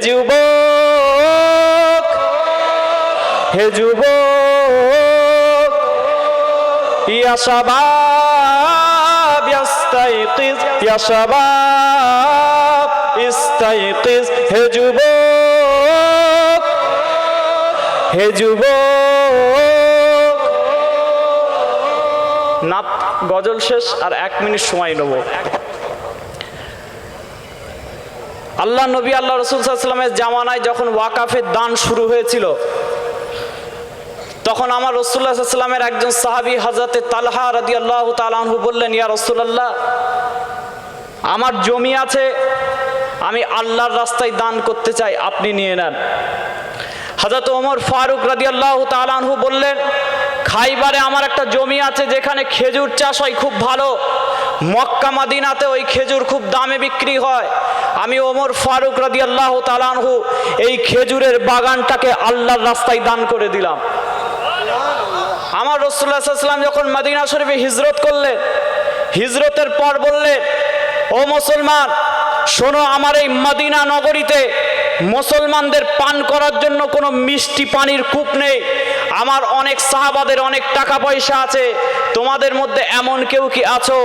যুবক, হে যুবক, ইয়া শাবাব ইস্তাইকিজ, ইয়া শাবাব ইস্তাইকিজ, হে যুবক, হে যুবক। নাত গজল শেষ, আর 1 মিনিট সময় নেব। আল্লাহ নবী আল্লাহ রাসূল সাল্লাল্লাহু আলাইহি ওয়াসাল্লামের জামানায় যখন ওয়াকাফের দান শুরু হয়েছিল, তখন আমার রাসূলুল্লাহ সাল্লাল্লাহু আলাইহি ওয়াসাল্লামের একজন সাহাবী হযরতে তালহা রাদিয়াল্লাহু তাআলা আনহু বললেন, ইয়া রাসূলুল্লাহ, আমার জমি আছে, আমি আল্লাহর রাস্তায় দান করতে চাই, আপনি নিয়ে নেন। হযরত ওমর ফারুক রাদিয়াল্লাহু তাআলা আনহু বললেন, খাইবারে আমার একটা জমি আছে যেখানে খেজুর চাষ হয় খুব ভালো, মক্কা মদিনাতে ওই খেজুর খুব দামে বিক্রি হয়, আমি ওমর ফারুক রাদিয়াল্লাহু তাআলা আনহু এই খেজুরের বাগানটাকে আল্লাহর রাস্তায় দান করে দিলাম। আমার রাসূলুল্লাহ সাল্লাল্লাহু আলাইহি ওয়াসাল্লাম যখন মদিনা শরীফে হিজরত করলেন, হিজরতের পর বললেন, ও মুসলমান শোনো, আমার এই মদিনা নগরীতে মুসলমানদের পান করার জন্য কোনো মিষ্টি পানির কূপ নেই, আমার অনেক সাহাবাদের অনেক টাকা পয়সা আছে, তোমাদের মধ্যে এমন কেউ কি আছো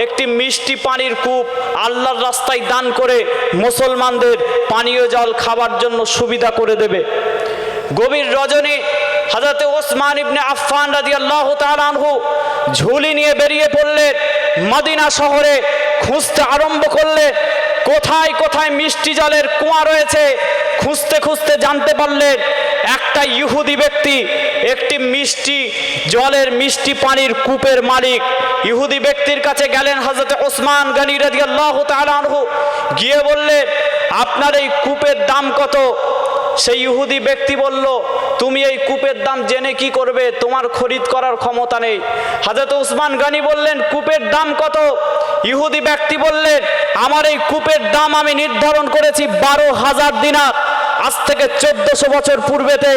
একটি মিষ্টি পানির কূপ আল্লাহর রাস্তায় দান করে মুসলমানদের পানীয় জল খাবার জন্য সুবিধা করে দেবে? গভীর রজনী হযরতে ওসমান ইবনে আফফান রাদিয়াল্লাহু তাআলা আনহু ঝুলি নিয়ে বেরিয়ে পড়লেন, মদিনা শহরে খুঁজতে আরম্ভ করলেন কোথায় কোথায় মিষ্টি জলের কুয়া রয়েছে। খুঁজতে খুঁজতে জানতে পারলেন একটা ইহুদি ব্যক্তি একটি মিষ্টি জলের মিষ্টি পানির কূপের মালিক। ইহুদি ব্যক্তির কাছে গেলেন হযরতে ওসমান গনি রাদিয়াল্লাহু তাআলা আনহু, গিয়ে বললেন, আপনার এই কূপের দাম কত? সেই ইহুদি ব্যক্তি বলল, তুমি এই কূপের দাম জেনে কি করবে, তোমার খরিদ করার ক্ষমতা নেই। হযরত ওসমান গনি বললেন, কূপের দাম কত? ইহুদি ব্যক্তি বললেন, আমার এই কূপের দাম আমি নির্ধারণ করেছি 12,000 দিনার। আজ থেকে 1400 বছর পূর্বেতে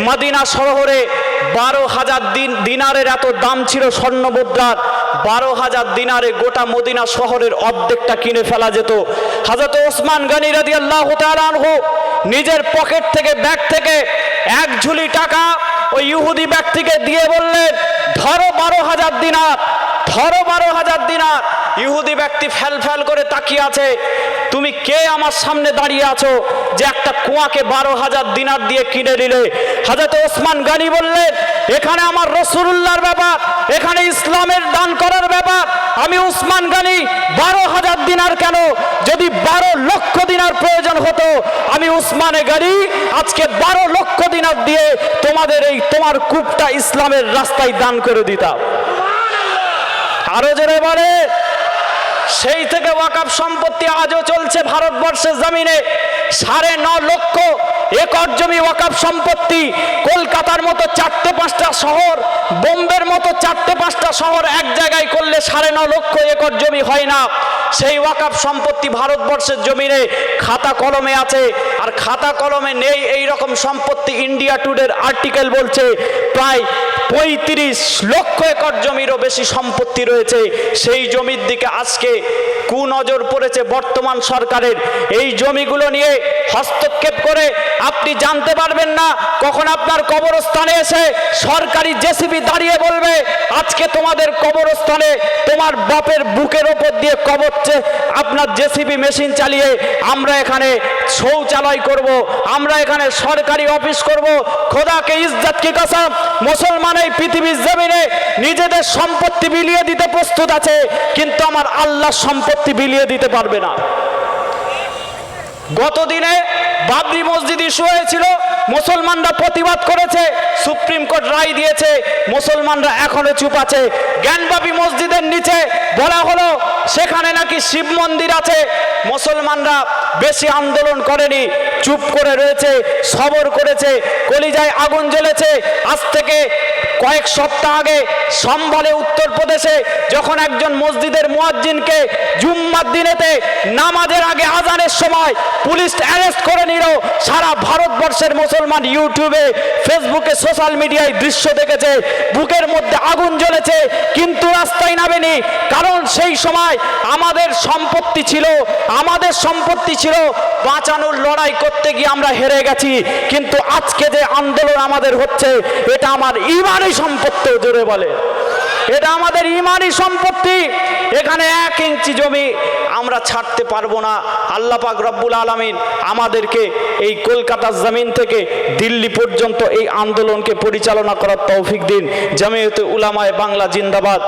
মদিনা শহরে 12,000 দিনারের এত দাম ছিল স্বর্ণ মুদ্রার। 12,000 দিনারে গোটা মদিনা শহরের অর্ধেকটা কিনে ফেলা যেত। হযরত ওসমান গনি রাদিয়াল্লাহু তাআলা আনহু নিজের পকেট থেকে, ব্যাগ থেকে 1 ঝুলি টাকা ওই ইহুদি ব্যক্তিকে দিয়ে বললেন, ধরো 12,000 দিনার, ধরো 12,000 দিনার। ইহুদি ব্যক্তি ফেল ফেল করে তাকিয়ে আছে, তুমি কে আমার সামনে দাঁড়িয়ে আছো যে একটা কুয়াকে 12,000 দিনার দিয়ে কিনে নিলে? হযরত ওসমান গনি বললেন, এখানে আমার রাসূলুল্লাহর ব্যাপার, এখানে ইসলামের দান করার ব্যাপার। আমি ওসমান গনি 12,000 দিনার কেন, যদি 12 লক্ষ দিনার প্রয়োজন হতো, আমি ওসমানে গনি আজকে 12 লক্ষ দিনার দিয়ে তোমার কূপটা ইসলামের রাস্তায় দান করে দিতাম। আরো জোরে বলে। সেই থেকে ওয়াকফ সম্পত্তি আজও চলছে ভারতবর্ষের জমিনে। 9.5 লক্ষ একর জমি ওয়াকফ সম্পত্তি। কলকাতার মতো 4-5টা শহর, বোম্বের মতো 4-5টা শহর এক জায়গায় করলে 9.5 লক্ষ একর জমি হয় না। সেই ওয়াকফ সম্পত্তি ভারতবর্ষের জমিনে খাতা কলমে আছে, আর খাতা কলমে নেই এই রকম সম্পত্তি। ইন্ডিয়া টুডের আর্টিকেল বলছে প্রায় 35 লক্ষ একর জমিরও বেশি সম্পত্তি রয়েছে। সেই জমির দিকে আজকে কুনজর পড়েছে বর্তমান সরকারের। এই জমিগুলো নিয়ে হস্তক্ষেপ করে আপনি জানতে পারবেন না কখন আপনার কবরস্থানে এসে সরকারি জেসিবি দাঁড়িয়ে বলবে, আজকে তোমাদের কবরস্থানে তোমার বাপের বুকের ওপর দিয়ে কবরছে আপনার জেসিবি মেশিন চালিয়ে আমরা এখানে শৌচালয় করব, আমরা এখানে সরকারি অফিস করব। খোদাকে ইজ্জত কি কসম, মুসলমান এই পৃথিবীর জমিনে নিজেদের সম্পত্তি বিলিয়ে দিতে প্রস্তুত আছে, কিন্তু আমার আল্লাহর সম্পত্তি বিলিয়ে দিতে পারবে না। গতদিনে বাবরি মসজিদ ইস্যু হয়েছিল, মুসলমানরা প্রতিবাদ করেছে, সুপ্রিম কোর্ট রায় দিয়েছে, মুসলমানরা এখনো চুপ আছে। জ্ঞানবাপী মসজিদের নিচে বলা হলো সেখানে নাকি শিব মন্দির আছে, মুসলমানরা বেশি আন্দোলন করেনি, চুপ করে রয়েছে, সবর করেছে। কলিজায় আগুন জ্বলেছে। আজ থেকে কয়েক সপ্তাহ আগে সম্ভালে উত্তরপ্রদেশে যখন একজন মসজিদের মুয়াজ্জিনকে জুম্মার দিনেতে নামাজের আগে আজানের সময় পুলিশ অ্যারেস্ট করে নিল, সারা ভারতবর্ষের মুসলমান ইউটিউবে, ফেসবুকে, সোশ্যাল মিডিয়ায় দৃশ্য দেখেছে, বুকের মধ্যে আগুন জ্বলেছে, কিন্তু রাস্তায় নামেনি। কারণ সেই সময় আমাদের সম্পত্তি ছিল, বাঁচানোর লড়াই করতে গিয়ে আমরা হেরে গেছি। কিন্তু আজকে যে আন্দোলন আমাদের হচ্ছে, এটা আমার ইমানি সম্পত্তি, জোরে বলে, এটা আমাদের ইমানি সম্পত্তি। এখানে 1 ইঞ্চি জমি আমরা ছাড়তে পারবো না। আল্লাহ পাক রব্বুল আলামিন আমাদেরকে এই কলকাতার জমিন থেকে দিল্লি পর্যন্ত এই আন্দোলনকে পরিচালনা করার তৌফিক দিন। জামিয়াতে উলামায়ে বাংলা জিন্দাবাদ।